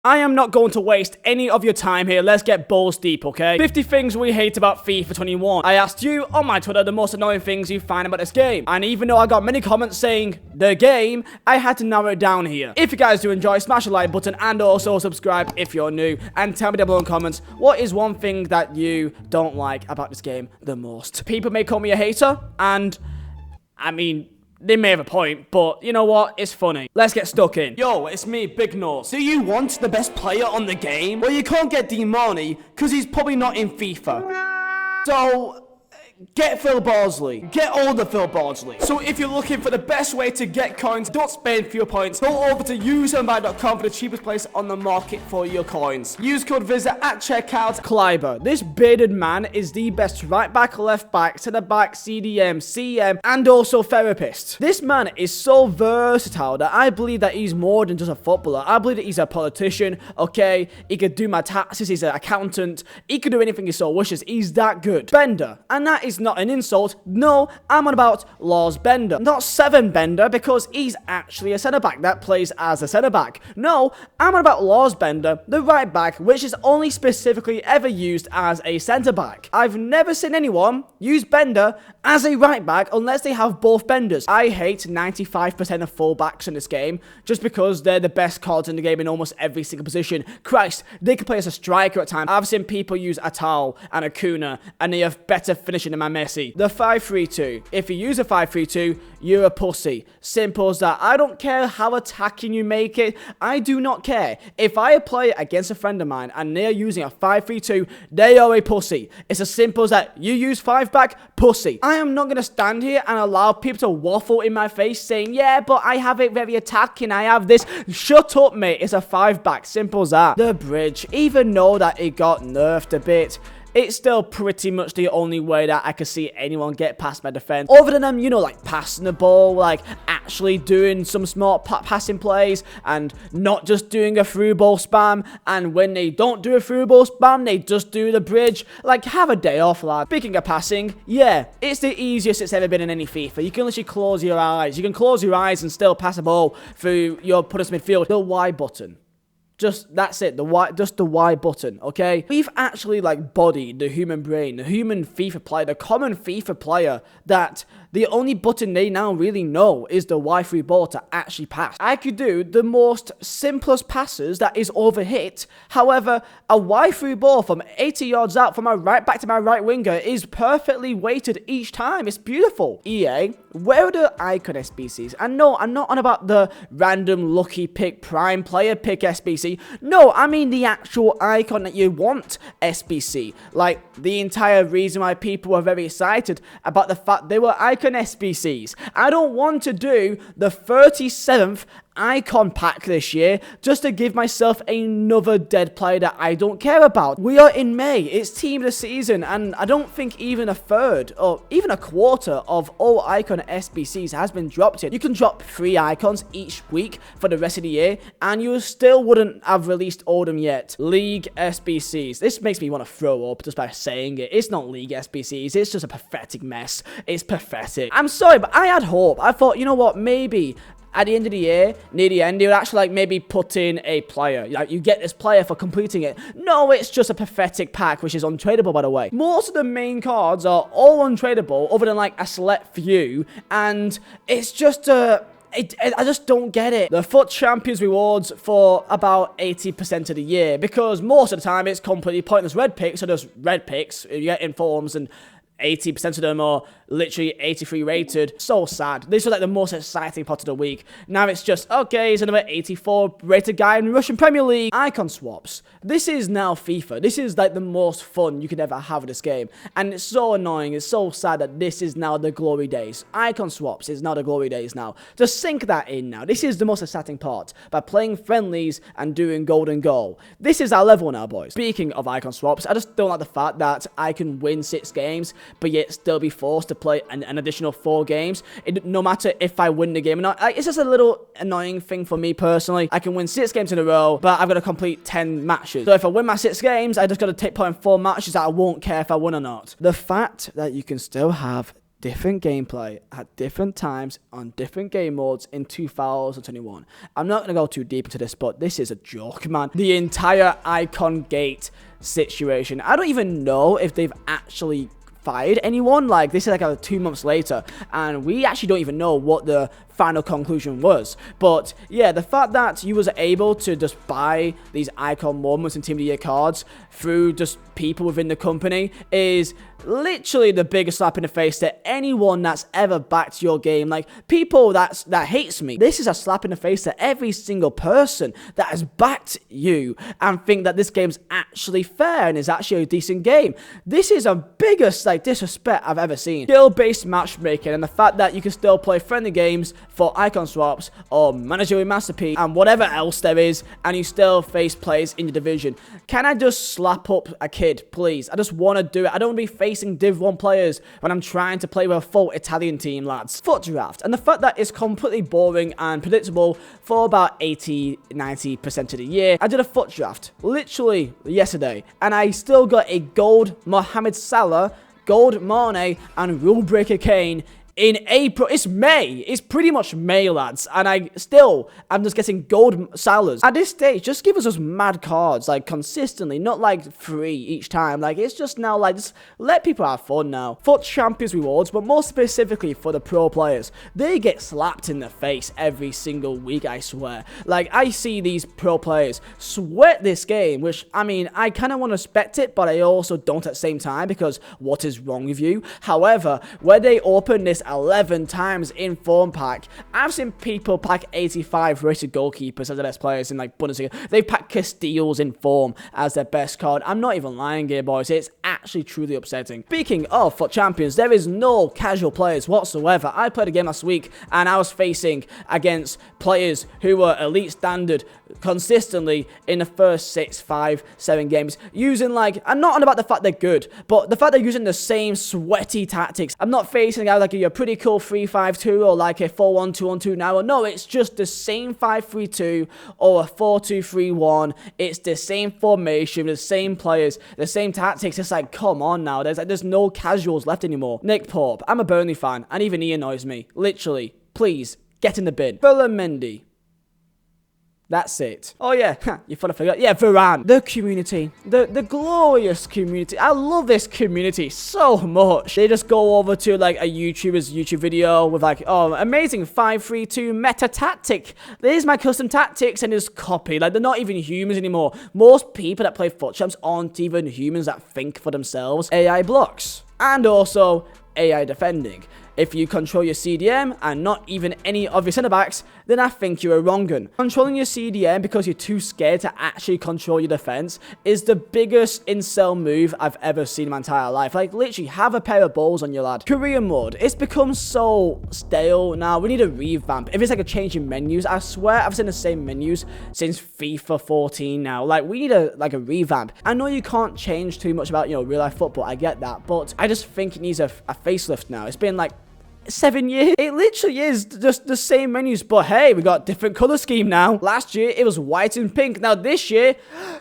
I am not going to waste any of your time here. Let's get balls deep, okay? 50 things we hate about FIFA 21. I asked you on my Twitter the most annoying things you find about this game. And even though I got many comments saying the game, I had to narrow it down here. If you guys do enjoy, smash the like button and also subscribe if you're new. And tell me down below in comments, what is one thing that you don't like about this game the most? People may call me a hater, and I mean, they may have a point, but you know what? It's funny. Let's get stuck in. Yo, it's me, Big Nose. Do you want the best player on the game? Well, you can't get D-Money, because he's probably not in FIFA. So get Phil Bardsley. Get all the Phil Bardsley. So if you're looking for the best way to get coins, don't spend fewer points, go over to useandbuy.com for the cheapest place on the market for your coins. Use code Vizeh at checkout. Kleiber. This bearded man is the best right back, left back, centre back, CDM, CM, and also therapist. This man is so versatile that I believe that he's more than just a footballer. I believe that he's a politician, okay? He could do my taxes, he's an accountant, he could do anything he so wishes. He's that good. Bender. And that is not an insult. No, I'm on about Lars Bender. Not Seven Bender, because he's actually a centre-back that plays as a centre-back. No, I'm on about Lars Bender, the right-back, which is only specifically ever used as a centre-back. I've never seen anyone use Bender as a right-back unless they have both Benders. I hate 95% of full-backs in this game, just because they're the best cards in the game in almost every single position. Christ, they can play as a striker at times. I've seen people use Atal and Acuna, and they have better finishing than my Messi. The 5-3-2. If you use a 5-3-2, you're a pussy. Simple as that. I don't care how attacking you make it. I do not care. If I play against a friend of mine and they're using a 5-3-2, they are a pussy. It's as simple as that. You use 5-back, pussy. I am not going to stand here and allow people to waffle in my face saying, yeah, but I have it very attacking. I have this. Shut up, mate. It's a 5-back. Simple as that. The bridge. Even though that it got nerfed a bit, it's still pretty much the only way that I can see anyone get past my defense. Other than them, you know, like passing the ball, like actually doing some smart passing plays and not just doing a through ball spam. And when they don't do a through ball spam, they just do the bridge. Like, have a day off, lad. Speaking of passing, yeah, it's the easiest it's ever been in any FIFA. You can literally close your eyes. You can close your eyes and still pass a ball through your put-us midfield. The Y button. Just, that's it, just the Y button, okay? We've actually, like, bodied the human brain, the human FIFA player, the common FIFA player, that the only button they now really know is the Y3 ball to actually pass. I could do the most simplest passes that is overhit. However, a Y3 ball from 80 yards out from my right back to my right winger is perfectly weighted each time. It's beautiful. EA, where are the icon SBCs? And no, I'm not on about the random lucky pick, prime player pick SBC. No, I mean the actual icon that you want SBC. Like, the entire reason why people were very excited about the fact they were icon SBCs. I don't want to do the 37th icon pack this year just to give myself another dead player that I don't care about. We are in May. It's team of the season, and I don't think even a third or even a quarter of all icon SBCs has been dropped yet. You can drop 3 icons each week for the rest of the year, and you still wouldn't have released all of them yet. League SBCs. This makes me want to throw up just by saying it. It's not League SBCs. It's just a pathetic mess. It's pathetic. I'm sorry, but I had hope. I thought, you know what, maybe at the end of the year, near the end, they would actually like maybe put in a player. Like, you get this player for completing it. No, it's just a pathetic pack, which is untradeable, by the way. Most of the main cards are all untradeable, other than like a select few, and it's just I just don't get it. The FUT Champions rewards for about 80% of the year, because most of the time it's completely pointless red picks, so just red picks you get in forms, and 80% of them are literally 83 rated. So sad. This was like the most exciting part of the week. Now it's just, okay, he's another 84 rated guy in the Russian Premier League. Icon swaps. This is now FIFA. This is like the most fun you could ever have with this game. And it's so annoying. It's so sad that this is now the glory days. Icon swaps is now the glory days now. Just sink that in now. This is the most exciting part. By playing friendlies and doing golden goal. This is our level now, boys. Speaking of icon swaps, I just don't like the fact that I can win 6 games, but yet still be forced to play an additional 4 games, no matter if I win the game or not. It's just a little annoying thing for me personally. I can win 6 games in a row, but I've got to complete 10 matches. So if I win my 6 games, I just got to take part in 4 matches that I won't care if I win or not. The fact that you can still have different gameplay at different times on different game modes in 2021. I'm not going to go too deep into this, but this is a joke, man. The entire Icon Gate situation. I don't even know if they've actually fired anyone. Like, this is like 2 months later, and we actually don't even know what the final conclusion was. But yeah, the fact that you was able to just buy these icon moments and team of the year cards through just people within the company is literally the biggest slap in the face to anyone that's ever backed your game. Like, people that hates me, this is a slap in the face to every single person that has backed you and think that this game's actually fair and is actually a decent game. This is a biggest like disrespect I've ever seen. Skill-based matchmaking and the fact that you can still play friendly games for icon swaps or managerial masterpiece and whatever else there is, and you still face players in your division. Can I just slap up a kid, please? I just want to do it. I don't want to be facing Div 1 players when I'm trying to play with a full Italian team, lads. Foot draft, and the fact that it's completely boring and predictable for about 80-90% of the year. I did a foot draft literally yesterday, and I still got a gold Mohamed Salah, gold Mane, and rule breaker Kane in April. It's May. It's pretty much May, lads. And I'm just getting gold Salahs. At this stage, just give us those mad cards, like, consistently, not like 3 each time. Like, it's just now, like, just let people have fun now. FUT Champions rewards, but more specifically for the pro players, they get slapped in the face every single week, I swear. Like, I see these pro players sweat this game, which, I mean, I kind of want to respect it, but I also don't at the same time, because what is wrong with you? However, when they open this 11 times in form pack, I've seen people pack 85 rated goalkeepers as their best players in like Bundesliga. They pack Castiles in form as their best card. I'm not even lying here, boys. It's actually truly upsetting. Speaking of FUT Champions, there is no casual players whatsoever. I played a game last week and I was facing against players who were elite standard consistently in the first 6, 5, 7 games, using like, I'm not on about the fact they're good, but the fact they're using the same sweaty tactics. I'm not facing a guy like a pretty cool 3-5-2 or like a 4-1-2-1-2 now. No, it's just the same 5-3-2 or a 4-2-3-1. It's the same formation, the same players, the same tactics. It's like, come on now. There's no casuals left anymore. Nick Pope, I'm a Burnley fan, and even he annoys me. Literally, please get in the bin. Mendy. That's it. Oh yeah, you thought I forgot. Yeah, Varane. The community. The glorious community. I love this community so much. They just go over to like a YouTuber's YouTube video with like, oh, amazing 5-3-2 meta tactic. There's my custom tactics, and just copy. Like, they're not even humans anymore. Most people that play FUT Champs aren't even humans that think for themselves. AI blocks. And also AI defending. If you control your CDM and not even any of your centre-backs, then I think you're a wrong-un. Controlling your CDM because you're too scared to actually control your defense is the biggest incel move I've ever seen in my entire life. Like, literally, have a pair of balls on your lad. Career mode. It's become so stale now. We need a revamp. If it's like a change in menus, I swear I've seen the same menus since FIFA 14 now. Like, we need a revamp. I know you can't change too much about, real-life football. I get that. But I just think it needs a facelift now. It's been like 7 years. It literally is just the same menus, but hey, we got different color scheme now. Last year it was white and pink. Now this year,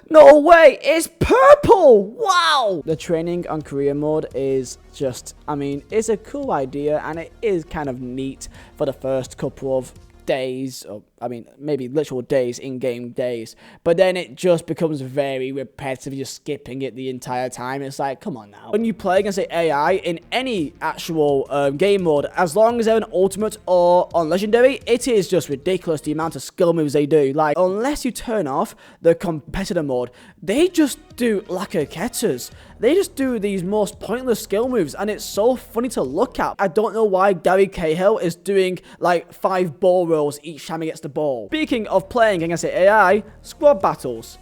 no way, it's purple. Wow. The training on career mode is just, I mean, it's a cool idea, and it is kind of neat for the first couple of days, or I mean maybe literal days, in-game days, but then it just becomes very repetitive. You're skipping it the entire time. It's like, come on now. When you play against the AI in any actual game mode, as long as they're an ultimate or on legendary, it is just ridiculous the amount of skill moves they do. Like, unless you turn off the competitor mode, they just do Lacquer-Ketters. They just do these most pointless skill moves, and it's so funny to look at. I don't know why Gary Cahill is doing like 5 ball rolls each time he gets the ball. Speaking of playing against the AI, squad battles.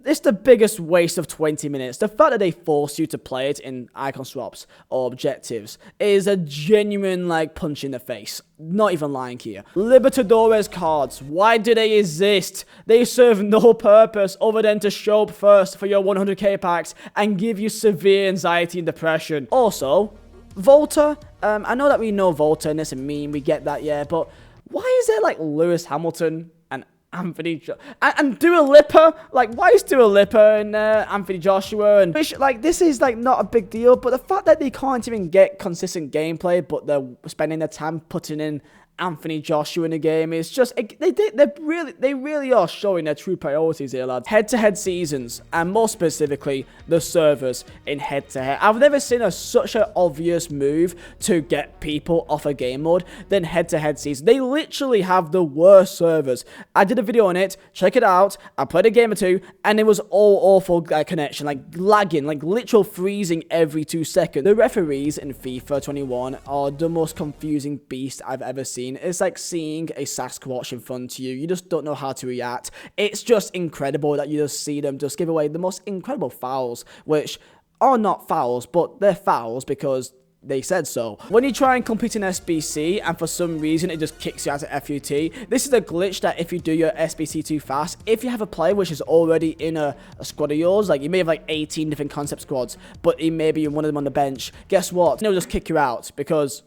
It's the biggest waste of 20 minutes. The fact that they force you to play it in icon swaps or objectives is a genuine, like, punch in the face. Not even lying here. Libertadores cards. Why do they exist? They serve no purpose other than to show up first for your 100k packs and give you severe anxiety and depression. Also, Volta. I know that we know Volta and it's a meme. We get that, yeah. But why is there, like, Lewis Hamilton and and Dua Lipa, like, why is Dua Lipa and Anthony Joshua, and which, like, this is like not a big deal, but the fact that they can't even get consistent gameplay, but they're spending their time putting in Anthony Joshua in the game is just, they really are showing their true priorities here, lads. Head-to-head seasons, and more specifically, the servers in head-to-head. I've never seen such an obvious move to get people off a game mode than head-to-head season. They literally have the worst servers. I did a video on it, check it out. I played a game or two, and it was all awful connection, like lagging, like literal freezing every 2 seconds. The referees in FIFA 21 are the most confusing beast I've ever seen. It's like seeing a Sasquatch in front of you. You just don't know how to react. It's just incredible that you just see them just give away the most incredible fouls, which are not fouls, but they're fouls because they said so. When you try and complete an SBC and for some reason it just kicks you out of FUT, this is a glitch that if you do your SBC too fast, if you have a player which is already in a squad of yours, like you may have like 18 different concept squads, but he may be one of them on the bench, guess what? They'll just kick you out because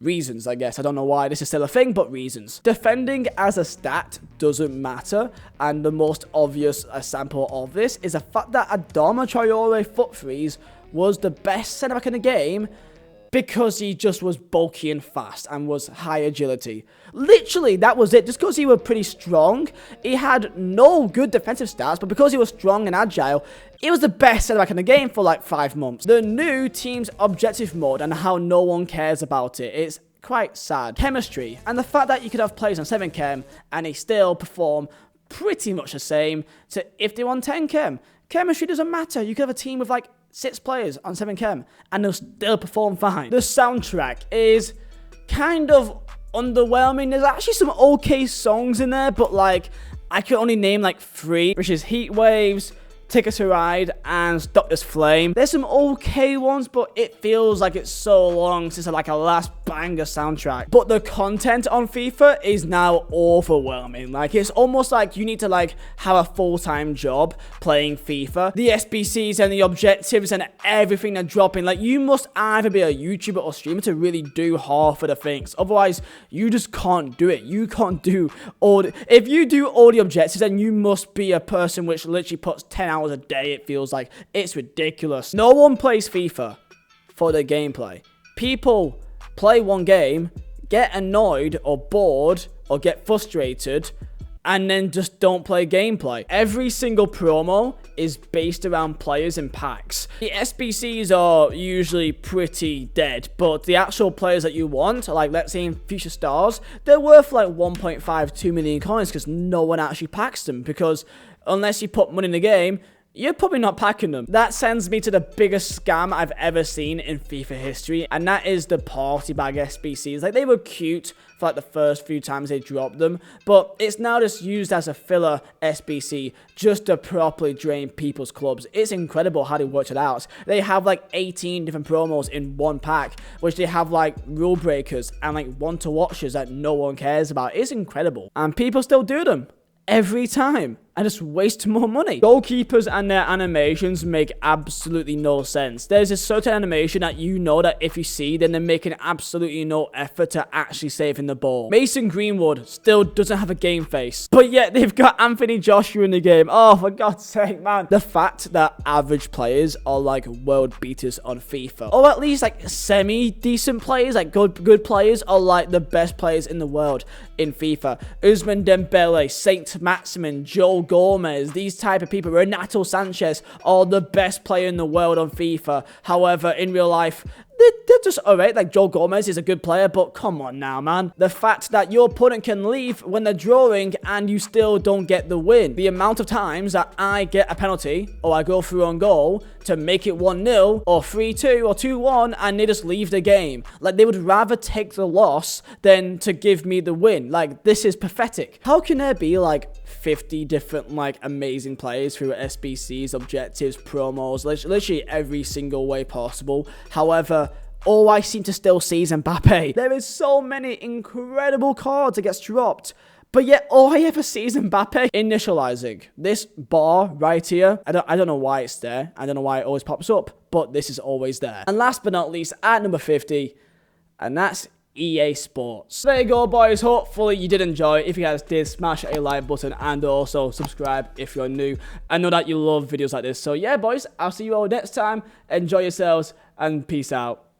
reasons, I guess. I don't know why this is still a thing, but reasons. Defending as a stat doesn't matter, and the most obvious example of this is the fact that Adama Traore foot freeze was the best centre-back in the game because he just was bulky and fast and was high agility. Literally, that was it. Just because he was pretty strong, he had no good defensive stats, but because he was strong and agile, he was the best centre-back in the game for like 5 months. The new team's objective mode and how no one cares about it is quite sad. Chemistry, and the fact that you could have players on 7 chem and they still perform pretty much the same to if they're on 10 chem. Chemistry doesn't matter. You could have a team with like 6 players on 7 chem and they'll still perform fine. The soundtrack is kind of underwhelming. There's actually some okay songs in there, but like I can only name like 3, which is Heat Waves, Take Us a Ride, and Stop This Flame. There's some okay ones, but it feels like it's so long since like a last banger soundtrack. But the content on FIFA is now overwhelming. Like, it's almost like you need to like have a full-time job playing FIFA. The SBCs and the objectives and everything are dropping. Like, you must either be a YouTuber or streamer to really do half of the things. Otherwise, you just can't do it. You can't do all if you do all the objectives, then you must be a person which literally puts 10 hours a day, it feels like. It's ridiculous. No one plays FIFA for the gameplay. People play one game, get annoyed or bored or get frustrated, and then just don't play gameplay. Every single promo is based around players and packs. The SBCs are usually pretty dead, but the actual players that you want, like let's say in Future Stars, they're worth like 1.5, 2 million coins because no one actually packs them, because unless you put money in the game, you're probably not packing them. That sends me to the biggest scam I've ever seen in FIFA history, and that is the party bag SBCs. Like, they were cute for like the first few times they dropped them, but it's now just used as a filler SBC just to properly drain people's clubs. It's incredible how they worked it out. They have like 18 different promos in one pack, which they have like rule breakers and like want-to-watchers that no one cares about. It's incredible, and people still do them every time and just waste more money. Goalkeepers and their animations make absolutely no sense. There's a certain animation that you know that if you see, then they're making absolutely no effort to actually saving the ball. Mason Greenwood still doesn't have a game face, but yet they've got Anthony Joshua in the game. Oh, for God's sake, man. The fact that average players are like world beaters on FIFA, or at least like semi-decent players, like good players, are like the best players in the world in FIFA. Ousmane Dembele, Saint Maximin, Joel Gomez, these type of people, Renato Sanchez, are the best player in the world on FIFA. However, in real life, they're just alright. Like, Joel Gomez is a good player, but come on now, man. The fact that your opponent can leave when they're drawing and you still don't get the win. The amount of times that I get a penalty or I go through on goal to make it 1-0 or 3-2 or 2-1 and they just leave the game. Like, they would rather take the loss than to give me the win. Like, this is pathetic. How can there be like 50 different like amazing players through SBCs, objectives, promos, literally every single way possible? However, all I seem to still see is Mbappe. There is so many incredible cards that gets dropped, but yet all I ever see is Mbappe initializing. This bar right here, I don't know why it's there. I don't know why it always pops up, but this is always there. And last but not least, at number 50, and that's EA Sports. So there you go, boys. Hopefully you did enjoy. If you guys did, smash a like button and also subscribe if you're new. I know that you love videos like this. So yeah, boys, I'll see you all next time. Enjoy yourselves and peace out.